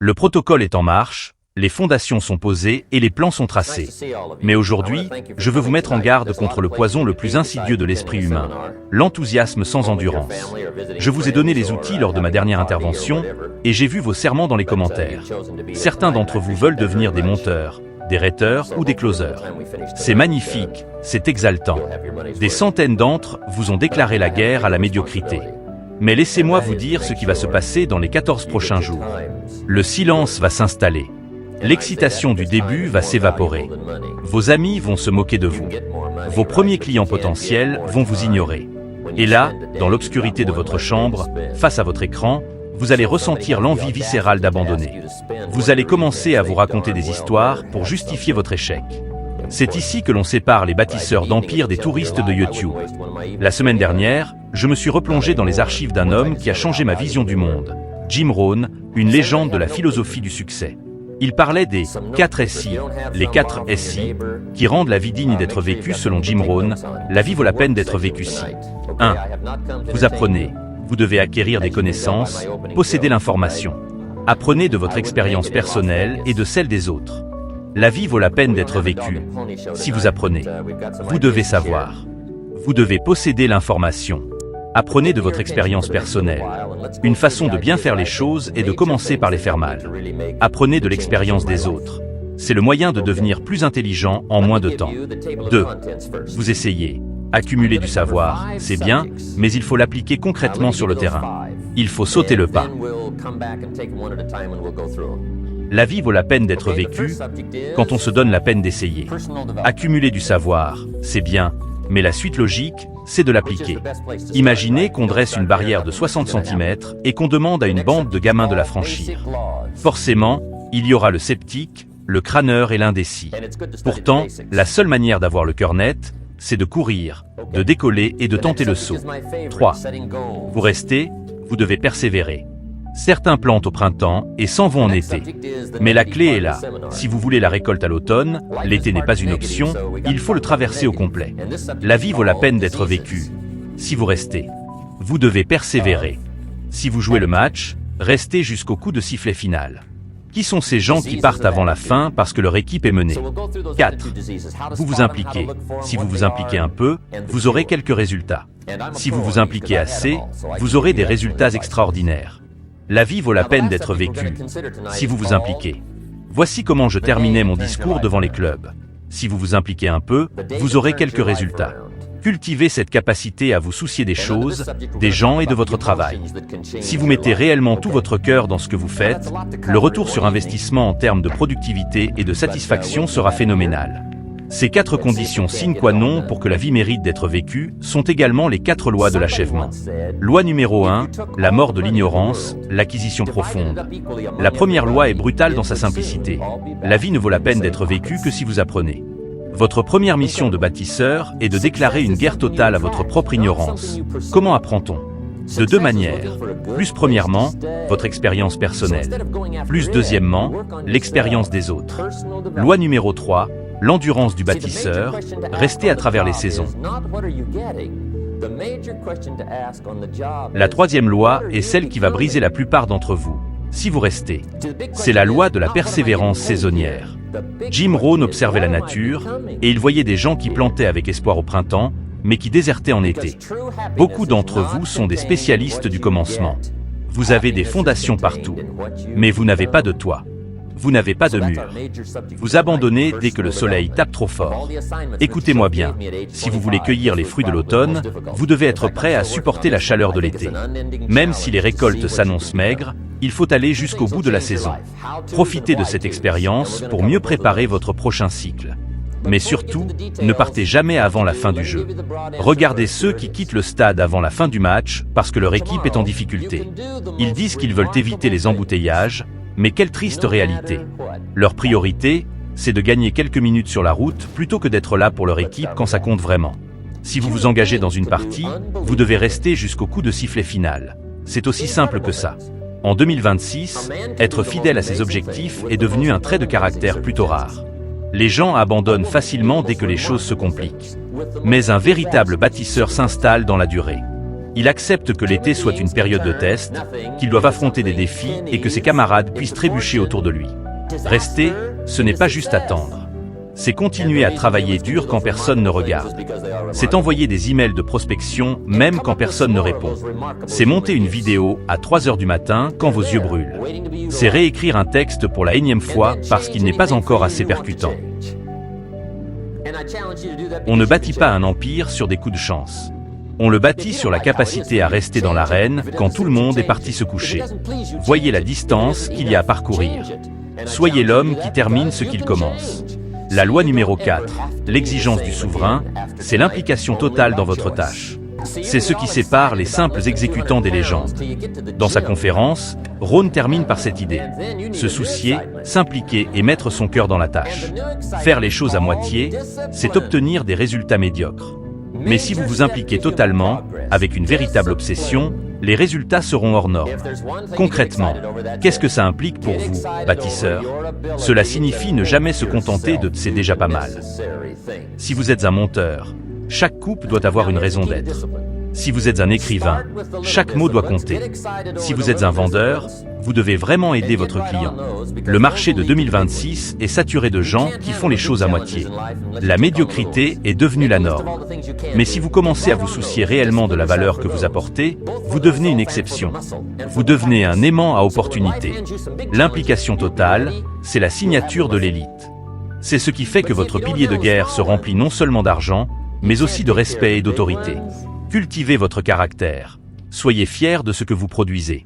Le protocole est en marche, les fondations sont posées et les plans sont tracés. Mais aujourd'hui, je veux vous mettre en garde contre le poison le plus insidieux de l'esprit humain, l'enthousiasme sans endurance. Je vous ai donné les outils lors de ma dernière intervention, et j'ai vu vos serments dans les commentaires. Certains d'entre vous veulent devenir des monteurs, des raiteurs ou des closers. C'est magnifique, c'est exaltant. Des centaines d'entre vous ont déclaré la guerre à la médiocrité. Mais laissez-moi vous dire ce qui va se passer dans les 14 prochains jours. Le silence va s'installer. L'excitation du début va s'évaporer. Vos amis vont se moquer de vous. Vos premiers clients potentiels vont vous ignorer. Et là, dans l'obscurité de votre chambre, face à votre écran, vous allez ressentir l'envie viscérale d'abandonner. Vous allez commencer à vous raconter des histoires pour justifier votre échec. C'est ici que l'on sépare les bâtisseurs d'empire des touristes de YouTube. La semaine dernière, je me suis replongé dans les archives d'un homme qui a changé ma vision du monde. Jim Rohn, une légende de la philosophie du succès. Il parlait des 4 SI, les 4 SI, qui rendent la vie digne d'être vécue selon Jim Rohn. La vie vaut la peine d'être vécue si. 1. Vous apprenez. Vous devez acquérir des connaissances, posséder l'information. Apprenez de votre expérience personnelle et de celle des autres. La vie vaut la peine d'être vécue. Si vous apprenez, vous devez savoir. Vous devez posséder l'information. Apprenez de votre expérience personnelle. Une façon de bien faire les choses est de commencer par les faire mal. Apprenez de l'expérience des autres. C'est le moyen de devenir plus intelligent en moins de temps. 2. Vous essayez. Accumuler du savoir, c'est bien, mais il faut l'appliquer concrètement sur le terrain. Il faut sauter le pas. La vie vaut la peine d'être vécue quand on se donne la peine d'essayer. Accumuler du savoir, c'est bien, mais la suite logique, c'est de l'appliquer. Imaginez qu'on dresse une barrière de 60 cm et qu'on demande à une bande de gamins de la franchir. Forcément, il y aura le sceptique, le crâneur et l'indécis. Pourtant, la seule manière d'avoir le cœur net, c'est de courir, de décoller et de tenter le saut. 3. Vous restez, vous devez persévérer. Certains plantent au printemps et s'en vont en été. Mais la clé est là. Si vous voulez la récolte à l'automne, l'été n'est pas une option, il faut le traverser au complet. La vie vaut la peine d'être vécue. Si vous restez, vous devez persévérer. Si vous jouez le match, restez jusqu'au coup de sifflet final. Qui sont ces gens qui partent avant la fin parce que leur équipe est menée? 4. Vous vous impliquez. Si vous vous impliquez un peu, vous aurez quelques résultats. Si vous vous impliquez assez, vous aurez des résultats extraordinaires. La vie vaut la peine d'être vécue. Si vous vous impliquez. Voici comment je terminais mon discours devant les clubs. Si vous vous impliquez un peu, vous aurez quelques résultats. Cultivez cette capacité à vous soucier des choses, des gens et de votre travail. Si vous mettez réellement tout votre cœur dans ce que vous faites, le retour sur investissement en termes de productivité et de satisfaction sera phénoménal. Ces 4 conditions sine qua non pour que la vie mérite d'être vécue sont également les 4 lois de l'achèvement. Loi numéro 1, la mort de l'ignorance, l'acquisition profonde. La première loi est brutale dans sa simplicité. La vie ne vaut la peine d'être vécue que si vous apprenez. Votre première mission de bâtisseur est de déclarer une guerre totale à votre propre ignorance. Comment apprend-on? De 2 manières. Plus premièrement, votre expérience personnelle. Plus deuxièmement, l'expérience des autres. Loi numéro 3, l'endurance du bâtisseur, restez à travers les saisons. La troisième loi est celle qui va briser la plupart d'entre vous, si vous restez. C'est la loi de la persévérance saisonnière. Jim Rohn observait la nature, et il voyait des gens qui plantaient avec espoir au printemps, mais qui désertaient en été. Beaucoup d'entre vous sont des spécialistes du commencement. Vous avez des fondations partout, mais vous n'avez pas de toit. Vous n'avez pas de mur. Vous abandonnez dès que le soleil tape trop fort. Écoutez-moi bien, si vous voulez cueillir les fruits de l'automne, vous devez être prêt à supporter la chaleur de l'été. Même si les récoltes s'annoncent maigres, il faut aller jusqu'au bout de la saison. Profitez de cette expérience pour mieux préparer votre prochain cycle. Mais surtout, ne partez jamais avant la fin du jeu. Regardez ceux qui quittent le stade avant la fin du match parce que leur équipe est en difficulté. Ils disent qu'ils veulent éviter les embouteillages, mais quelle triste réalité. Leur priorité, c'est de gagner quelques minutes sur la route plutôt que d'être là pour leur équipe quand ça compte vraiment. Si vous vous engagez dans une partie, vous devez rester jusqu'au coup de sifflet final. C'est aussi simple que ça. En 2026, être fidèle à ses objectifs est devenu un trait de caractère plutôt rare. Les gens abandonnent facilement dès que les choses se compliquent. Mais un véritable bâtisseur s'installe dans la durée. Il accepte que l'été soit une période de test, qu'ils doivent affronter des défis et que ses camarades puissent trébucher autour de lui. Rester, ce n'est pas juste attendre. C'est continuer à travailler dur quand personne ne regarde. C'est envoyer des emails de prospection même quand personne ne répond. C'est monter une vidéo à 3 heures du matin quand vos yeux brûlent. C'est réécrire un texte pour la énième fois parce qu'il n'est pas encore assez percutant. On ne bâtit pas un empire sur des coups de chance. On le bâtit sur la capacité à rester dans l'arène quand tout le monde est parti se coucher. Voyez la distance qu'il y a à parcourir. Soyez l'homme qui termine ce qu'il commence. La loi numéro 4, l'exigence du souverain, c'est l'implication totale dans votre tâche. C'est ce qui sépare les simples exécutants des légendes. Dans sa conférence, Rohn termine par cette idée. Se soucier, s'impliquer et mettre son cœur dans la tâche. Faire les choses à moitié, c'est obtenir des résultats médiocres. Mais si vous vous impliquez totalement, avec une véritable obsession, les résultats seront hors normes. Concrètement, qu'est-ce que ça implique pour vous, bâtisseur? Cela signifie ne jamais se contenter de « c'est déjà pas mal ». Si vous êtes un monteur, chaque coupe doit avoir une raison d'être. Si vous êtes un écrivain, chaque mot doit compter. Si vous êtes un vendeur, vous devez vraiment aider votre client. Le marché de 2026 est saturé de gens qui font les choses à moitié. La médiocrité est devenue la norme. Mais si vous commencez à vous soucier réellement de la valeur que vous apportez, vous devenez une exception. Vous devenez un aimant à opportunité. L'implication totale, c'est la signature de l'élite. C'est ce qui fait que votre pilier de guerre se remplit non seulement d'argent, mais aussi de respect et d'autorité. Cultivez votre caractère. Soyez fiers de ce que vous produisez.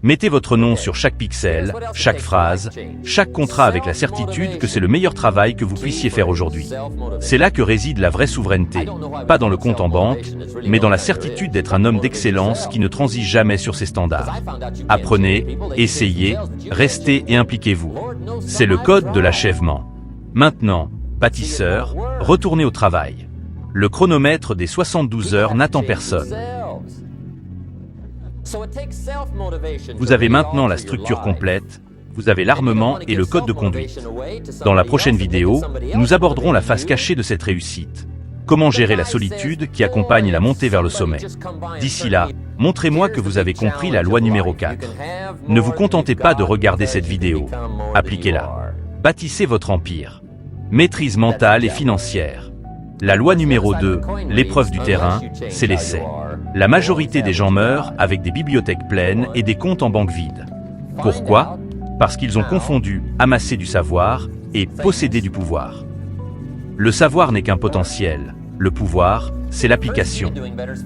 Mettez votre nom sur chaque pixel, chaque phrase, chaque contrat avec la certitude que c'est le meilleur travail que vous puissiez faire aujourd'hui. C'est là que réside la vraie souveraineté, pas dans le compte en banque, mais dans la certitude d'être un homme d'excellence qui ne transige jamais sur ses standards. Apprenez, essayez, restez et impliquez-vous. C'est le code de l'achèvement. Maintenant, bâtisseur, retournez au travail. Le chronomètre des 72 heures n'attend personne. Vous avez maintenant la structure complète, vous avez l'armement et le code de conduite. Dans la prochaine vidéo, nous aborderons la face cachée de cette réussite. Comment gérer la solitude qui accompagne la montée vers le sommet. D'ici là, montrez-moi que vous avez compris la loi numéro 4. Ne vous contentez pas de regarder cette vidéo, appliquez-la. Bâtissez votre empire. Maîtrise mentale et financière. La loi numéro 2, l'épreuve du terrain, c'est l'essai. La majorité des gens meurent avec des bibliothèques pleines et des comptes en banque vides. Pourquoi? Parce qu'ils ont confondu amasser du savoir et posséder du pouvoir. Le savoir n'est qu'un potentiel. Le pouvoir, c'est l'application.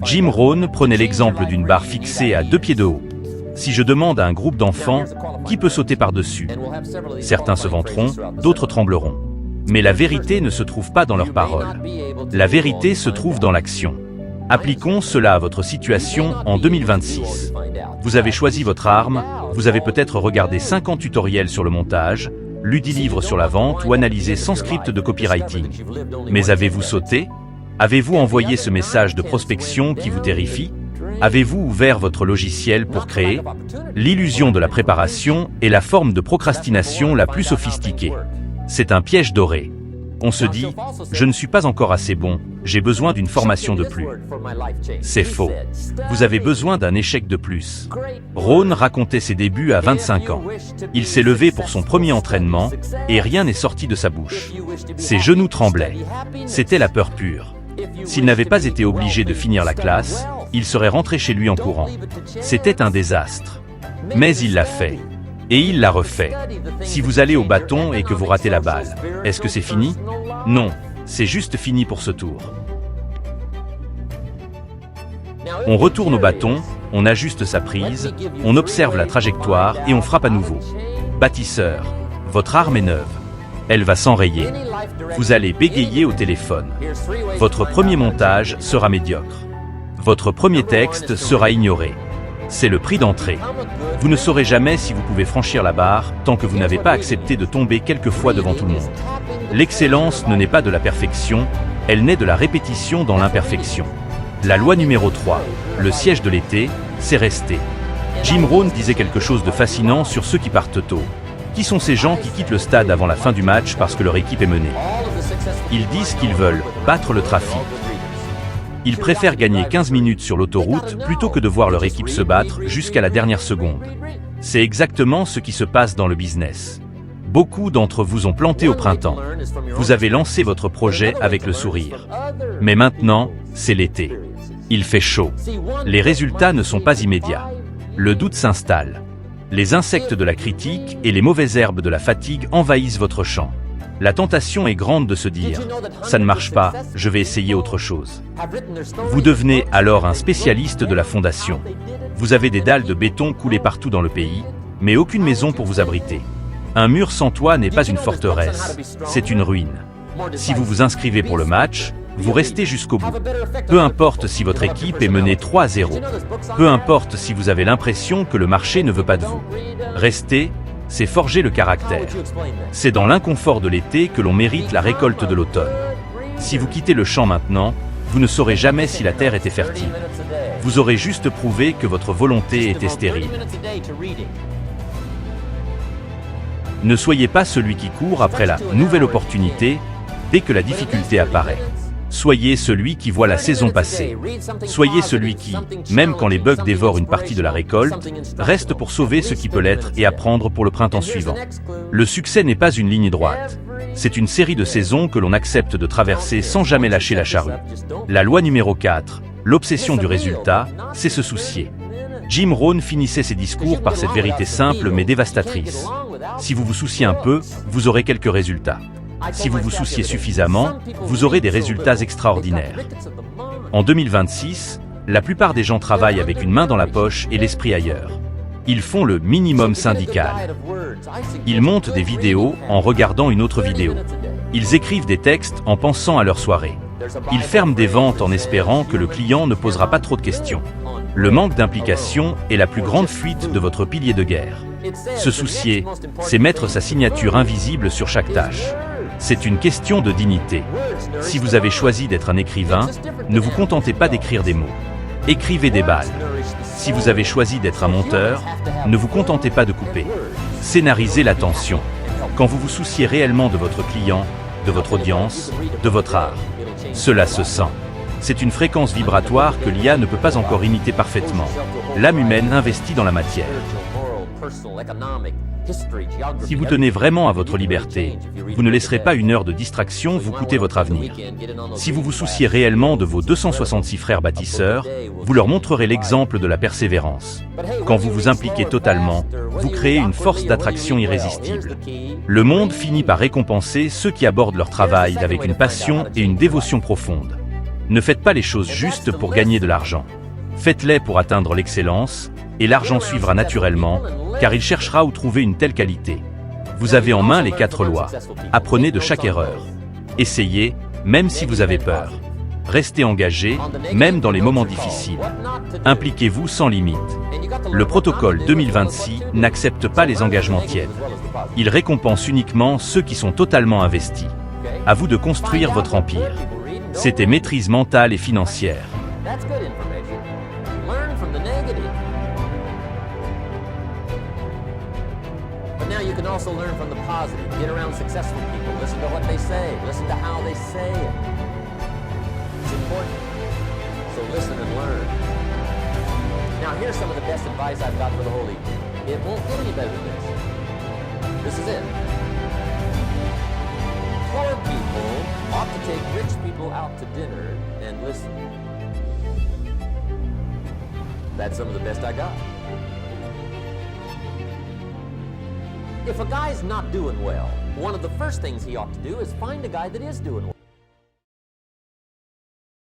Jim Rohn prenait l'exemple d'une barre fixée à 2 pieds de haut. Si je demande à un groupe d'enfants, qui peut sauter par-dessus? Certains se vanteront, d'autres trembleront. Mais la vérité ne se trouve pas dans leurs paroles. La vérité se trouve dans l'action. Appliquons cela à votre situation en 2026. Vous avez choisi votre arme, vous avez peut-être regardé 50 tutoriels sur le montage, lu 10 livres sur la vente ou analysé 100 scripts de copywriting. Mais avez-vous sauté? Avez-vous envoyé ce message de prospection qui vous terrifie? Avez-vous ouvert votre logiciel pour créer? L'illusion de la préparation est la forme de procrastination la plus sophistiquée. C'est un piège doré. On se dit, je ne suis pas encore assez bon, j'ai besoin d'une formation de plus. C'est faux. Vous avez besoin d'un échec de plus. Rohn racontait ses débuts à 25 ans. Il s'est levé pour son premier entraînement et rien n'est sorti de sa bouche. Ses genoux tremblaient. C'était la peur pure. S'il n'avait pas été obligé de finir la classe, il serait rentré chez lui en courant. C'était un désastre. Mais il l'a fait. Et il l'a refait. Si vous allez au bâton et que vous ratez la balle, est-ce que c'est fini? Non, c'est juste fini pour ce tour. On retourne au bâton, on ajuste sa prise, on observe la trajectoire et on frappe à nouveau. Bâtisseur, votre arme est neuve. Elle va s'enrayer. Vous allez bégayer au téléphone. Votre premier montage sera médiocre. Votre premier texte sera ignoré. C'est le prix d'entrée. Vous ne saurez jamais si vous pouvez franchir la barre tant que vous n'avez pas accepté de tomber quelques fois devant tout le monde. L'excellence ne naît pas de la perfection, elle naît de la répétition dans l'imperfection. La loi numéro 3, le siège de l'été, c'est rester. Jim Rohn disait quelque chose de fascinant sur ceux qui partent tôt. Qui sont ces gens qui quittent le stade avant la fin du match parce que leur équipe est menée? Ils disent qu'ils veulent battre le trafic. Ils préfèrent gagner 15 minutes sur l'autoroute plutôt que de voir leur équipe se battre jusqu'à la dernière seconde. C'est exactement ce qui se passe dans le business. Beaucoup d'entre vous ont planté au printemps. Vous avez lancé votre projet avec le sourire. Mais maintenant, c'est l'été. Il fait chaud. Les résultats ne sont pas immédiats. Le doute s'installe. Les insectes de la critique et les mauvaises herbes de la fatigue envahissent votre champ. La tentation est grande de se dire « ça ne marche pas, je vais essayer autre chose ». Vous devenez alors un spécialiste de la fondation. Vous avez des dalles de béton coulées partout dans le pays, mais aucune maison pour vous abriter. Un mur sans toit n'est pas une forteresse, c'est une ruine. Si vous vous inscrivez pour le match, vous restez jusqu'au bout. Peu importe si votre équipe est menée 3-0. Peu importe si vous avez l'impression que le marché ne veut pas de vous. Restez, c'est forger le caractère. C'est dans l'inconfort de l'été que l'on mérite la récolte de l'automne. Si vous quittez le champ maintenant, vous ne saurez jamais si la terre était fertile. Vous aurez juste prouvé que votre volonté était stérile. Ne soyez pas celui qui court après la nouvelle opportunité dès que la difficulté apparaît. Soyez celui qui voit la saison passer. Soyez celui qui, même quand les bugs dévorent une partie de la récolte, reste pour sauver ce qui peut l'être et apprendre pour le printemps suivant. Le succès n'est pas une ligne droite. C'est une série de saisons que l'on accepte de traverser sans jamais lâcher la charrue. La loi numéro 4, l'obsession du résultat, c'est se soucier. Jim Rohn finissait ses discours par cette vérité simple mais dévastatrice. Si vous vous souciez un peu, vous aurez quelques résultats. Si vous vous souciez suffisamment, vous aurez des résultats extraordinaires. En 2026, la plupart des gens travaillent avec une main dans la poche et l'esprit ailleurs. Ils font le minimum syndical. Ils montent des vidéos en regardant une autre vidéo. Ils écrivent des textes en pensant à leur soirée. Ils ferment des ventes en espérant que le client ne posera pas trop de questions. Le manque d'implication est la plus grande fuite de votre pilier de guerre. Se soucier, c'est mettre sa signature invisible sur chaque tâche. C'est une question de dignité. Si vous avez choisi d'être un écrivain, ne vous contentez pas d'écrire des mots. Écrivez des balles. Si vous avez choisi d'être un monteur, ne vous contentez pas de couper. Scénarisez l'attention. Quand vous vous souciez réellement de votre client, de votre audience, de votre art, cela se sent. C'est une fréquence vibratoire que l'IA ne peut pas encore imiter parfaitement. L'âme humaine investit dans la matière. Si vous tenez vraiment à votre liberté, vous ne laisserez pas une heure de distraction vous coûter votre avenir. Si vous vous souciez réellement de vos 266 frères bâtisseurs, vous leur montrerez l'exemple de la persévérance. Quand vous vous impliquez totalement, vous créez une force d'attraction irrésistible. Le monde finit par récompenser ceux qui abordent leur travail avec une passion et une dévotion profonde. Ne faites pas les choses juste pour gagner de l'argent. Faites-les pour atteindre l'excellence, et l'argent suivra naturellement, car il cherchera où trouver une telle qualité. Vous avez en main les 4 lois. Apprenez de chaque erreur. Essayez, même si vous avez peur. Restez engagé, même dans les moments difficiles. Impliquez-vous sans limite. Le protocole 2026 n'accepte pas les engagements tièdes. Il récompense uniquement ceux qui sont totalement investis. À vous de construire votre empire. C'était maîtrise mentale et financière. But now you can also learn from the positive, get around successful people, listen to what they say, listen to how they say it. It's important. So listen and learn. Now here's some of the best advice I've got for the whole evening. It won't get any better than this. This is it. Poor people ought to take rich people out to dinner and listen. That's some of the best I got. If a guy's not doing well, one of the first things he ought to do is find a guy that is doing well.